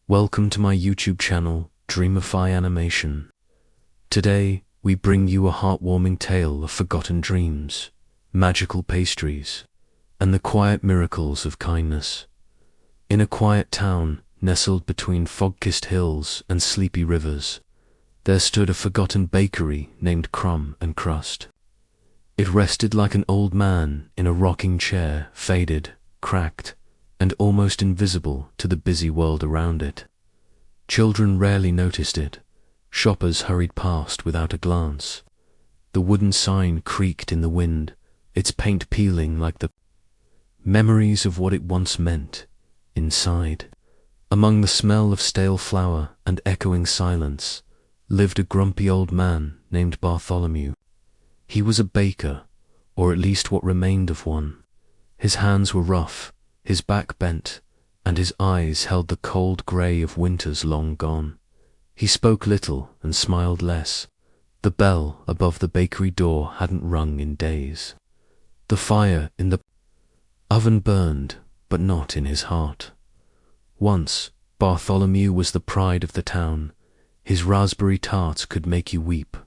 Welcome to my YouTube channel, Dreamify Animation. Today, we bring you a heartwarming tale of forgotten dreams, magical pastries, and the quiet miracles of kindness. In a quiet town, nestled between fog-kissed hills and sleepy rivers, there stood a forgotten bakery named Crumb and Crust. It rested like an old man in a rocking chair, faded, cracked, and almost invisible to the busy world around it. Children rarely noticed it. Shoppers hurried past without a glance. The wooden sign creaked in the wind, its paint peeling like the memories of what it once meant. Inside, among the smell of stale flour and echoing silence, lived a grumpy old man named Bartholomew. He was a baker, or at least what remained of one. His hands were rough, his back bent, and his eyes held the cold grey of winters long gone. He spoke little and smiled less. The bell above the bakery door hadn't rung in days. The fire in the oven burned, but not in his heart. Once, Bartholomew was the pride of the town. His raspberry tarts could make you weep.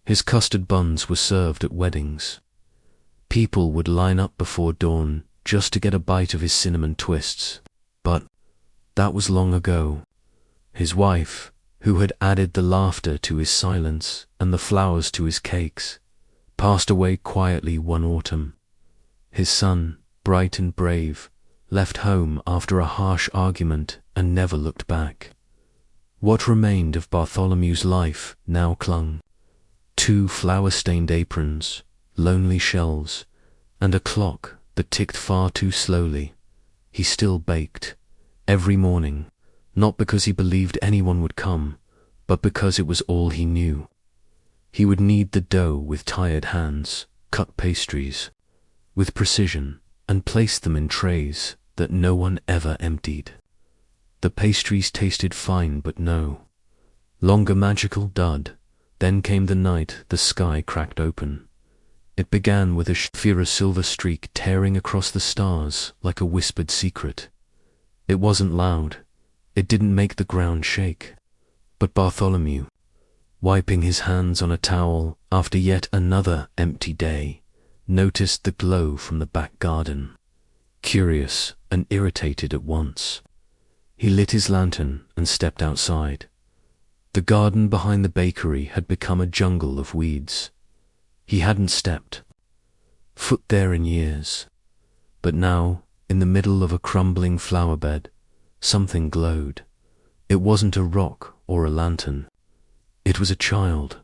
His custard buns were served at weddings. People would line up before dawn just to get a bite of his cinnamon twists. But that was long ago. His wife, who had added the laughter to his silence and the flowers to his cakes, passed away quietly one autumn. His son, bright and brave, left home after a harsh argument and never looked back. What remained of Bartholomew's life now clung. 2 flour-stained aprons, lonely shelves, and a clock that ticked far too slowly. He still baked, every morning, not because he believed anyone would come, but because it was all he knew. He would knead the dough with tired hands, cut pastries with precision, and place them in trays that no one ever emptied. The pastries tasted fine, but no longer magical dud. Then came the night the sky cracked open. It began with a silver streak tearing across the stars like a whispered secret. It wasn't loud. It didn't make the ground shake. But Bartholomew, wiping his hands on a towel after yet another empty day, noticed the glow from the back garden. Curious and irritated at once, he lit his lantern and stepped outside. The garden behind the bakery had become a jungle of weeds. He hadn't stepped foot there in years. But now, in the middle of a crumbling flower bed, something glowed. It wasn't a rock or a lantern. It was a child,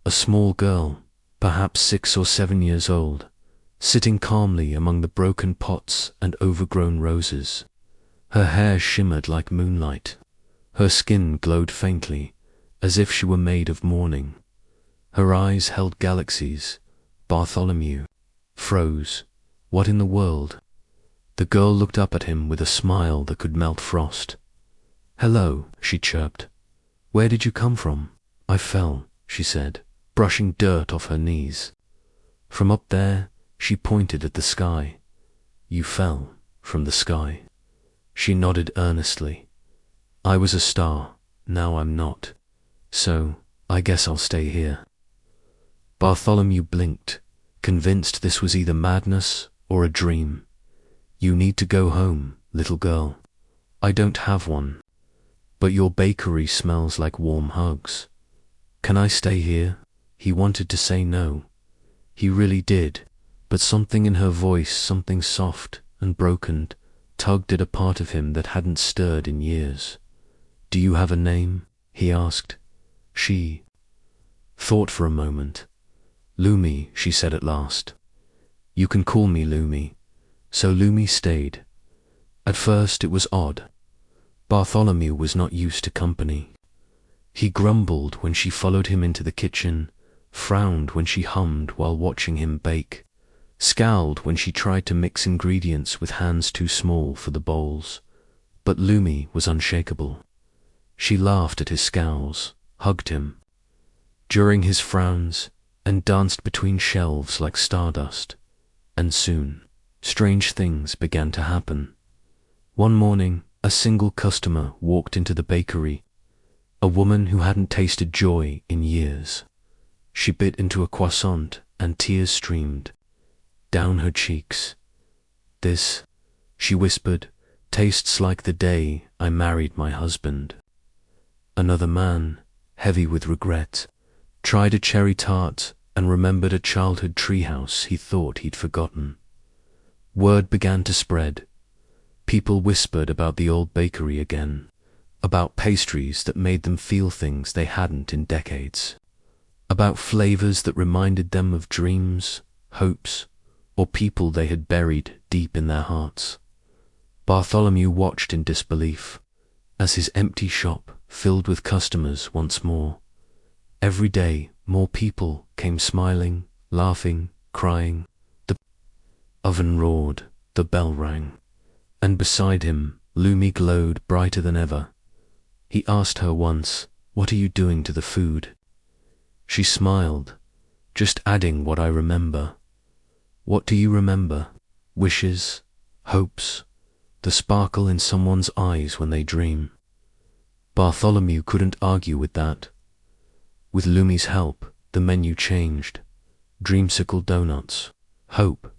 a small girl, perhaps 6 or 7 years old, sitting calmly among the broken pots and overgrown roses. Her hair shimmered like moonlight. Her skin glowed faintly, as if she were made of morning. Her eyes held galaxies. Bartholomew froze. What in the world? The girl looked up at him with a smile that could melt frost. "Hello," she chirped. "Where did you come from?" "I fell," she said, brushing dirt off her knees. "From up there," she pointed at the sky. "You fell from the sky." She nodded earnestly. "I was a star, now I'm not. So, I guess I'll stay here." Bartholomew blinked, convinced this was either madness or a dream. "You need to go home, little girl." "I don't have one." "But your bakery smells like warm hugs." "Can I stay here?" He wanted to say no. He really did, but something in her voice, something soft and broken, tugged at a part of him that hadn't stirred in years. "Do you have a name?" he asked. She thought for a moment. "Lumi," she said at last. "You can call me Lumi." So Lumi stayed. At first it was odd. Bartholomew was not used to company. He grumbled when she followed him into the kitchen, frowned when she hummed while watching him bake, scowled when she tried to mix ingredients with hands too small for the bowls. But Lumi was unshakable. She laughed at his scowls, hugged him during his frowns, and danced between shelves like stardust. And soon, strange things began to happen. One morning, A single customer walked into the bakery, a woman who hadn't tasted joy in years. She bit into a croissant and tears streamed down her cheeks. "This," she whispered, "tastes like the day I married my husband." Another man, heavy with regret, tried a cherry tart and remembered a childhood treehouse he thought he'd forgotten. Word began to spread. People whispered about the old bakery again, about pastries that made them feel things they hadn't in decades, about flavors that reminded them of dreams, hopes, or people they had buried deep in their hearts. Bartholomew watched in disbelief as his empty shop filled with customers once more. Every day, more people came smiling, laughing, crying. The oven roared, the bell rang, and beside him, Lumi glowed brighter than ever. He asked her once, "What are you doing to the food?" She smiled, "Just adding what I remember." "What do you remember?" "Wishes, hopes, the sparkle in someone's eyes when they dream." Bartholomew couldn't argue with that. With Lumi's help, the menu changed. Dreamsicle donuts, hope,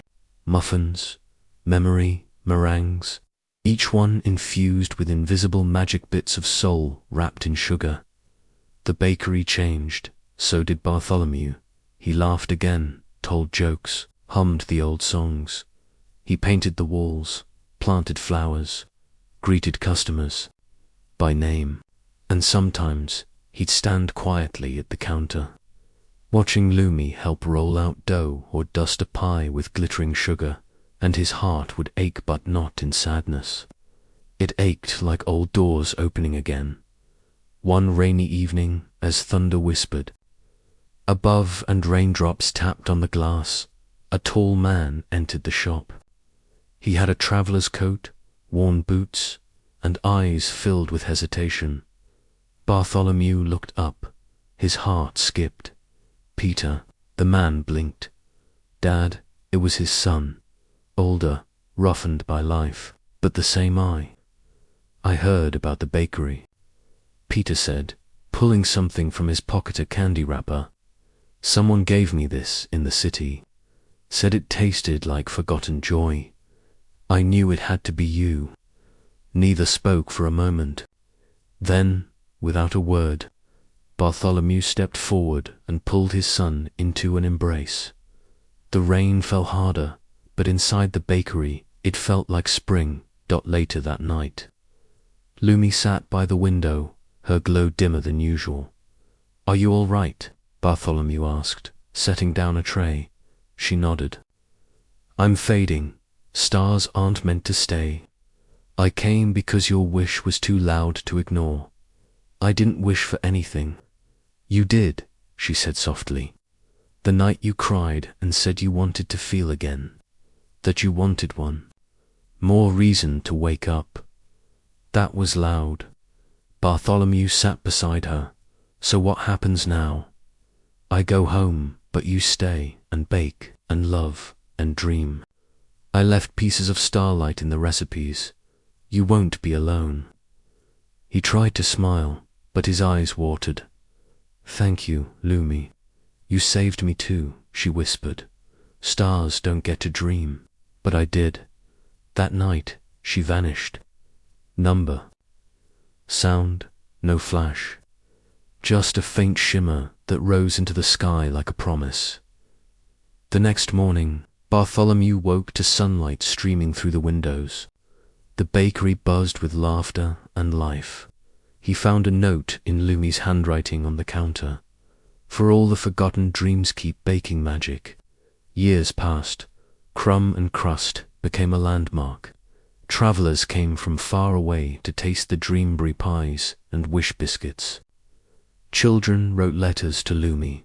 muffins, memory, meringues, each one infused with invisible magic bits of soul wrapped in sugar. The bakery changed, so did Bartholomew. He laughed again, told jokes, hummed the old songs. He painted the walls, planted flowers, greeted customers by name, and sometimes he'd stand quietly at the counter, watching Lumi help roll out dough or dust a pie with glittering sugar, and his heart would ache, but not in sadness. It ached like old doors opening again. One rainy evening, as thunder whispered above and raindrops tapped on the glass, a tall man entered the shop. He had a traveler's coat, worn boots, and eyes filled with hesitation. Bartholomew looked up. His heart skipped. "Peter," the man blinked. "Dad," it was his son, older, roughened by life, but the same eye. "I heard about the bakery," Peter said, pulling something from his pocket, a candy wrapper. "Someone gave me this in the city. Said it tasted like forgotten joy. I knew it had to be you." Neither spoke for a moment. Then, without a word, Bartholomew stepped forward and pulled his son into an embrace. The rain fell harder, but inside the bakery it felt like spring. Later that night, Lumi sat by the window, her glow dimmer than usual. "Are you all right?" Bartholomew asked, setting down a tray. She nodded. "I'm fading. Stars aren't meant to stay. I came because your wish was too loud to ignore. I didn't wish for anything." "You did," she said softly. "The night you cried and said you wanted to feel again, that you wanted one more reason to wake up." That was loud. Bartholomew sat beside her. "So what happens now?" "I go home, but you stay and bake and love and dream. I left pieces of starlight in the recipes. You won't be alone." He tried to smile, but his eyes watered. "Thank you, Lumi. You saved me too," she whispered. "Stars don't get to dream, but I did." That night, she vanished. Number. Sound, no flash. Just a faint shimmer that rose into the sky like a promise. The next morning, Bartholomew woke to sunlight streaming through the windows. The bakery buzzed with laughter and life. He found a note in Lumi's handwriting on the counter. "For all the forgotten dreams, keep baking magic." Years passed. Crumb and crust became a landmark. Travelers came from far away to taste the dreamberry pies and wish biscuits. Children wrote letters to Lumi,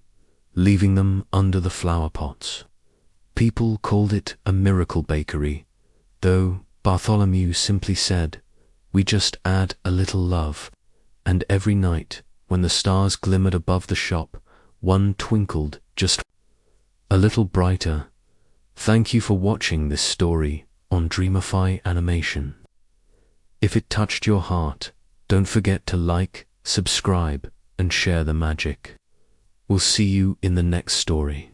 leaving them under the flower pots. People called it a miracle bakery, though Bartholomew simply said, "We just add a little love." And every night, when the stars glimmered above the shop, one twinkled just a little brighter. Thank you for watching this story on Dreamify Animation. If it touched your heart, don't forget to like, subscribe, and share the magic. We'll see you in the next story.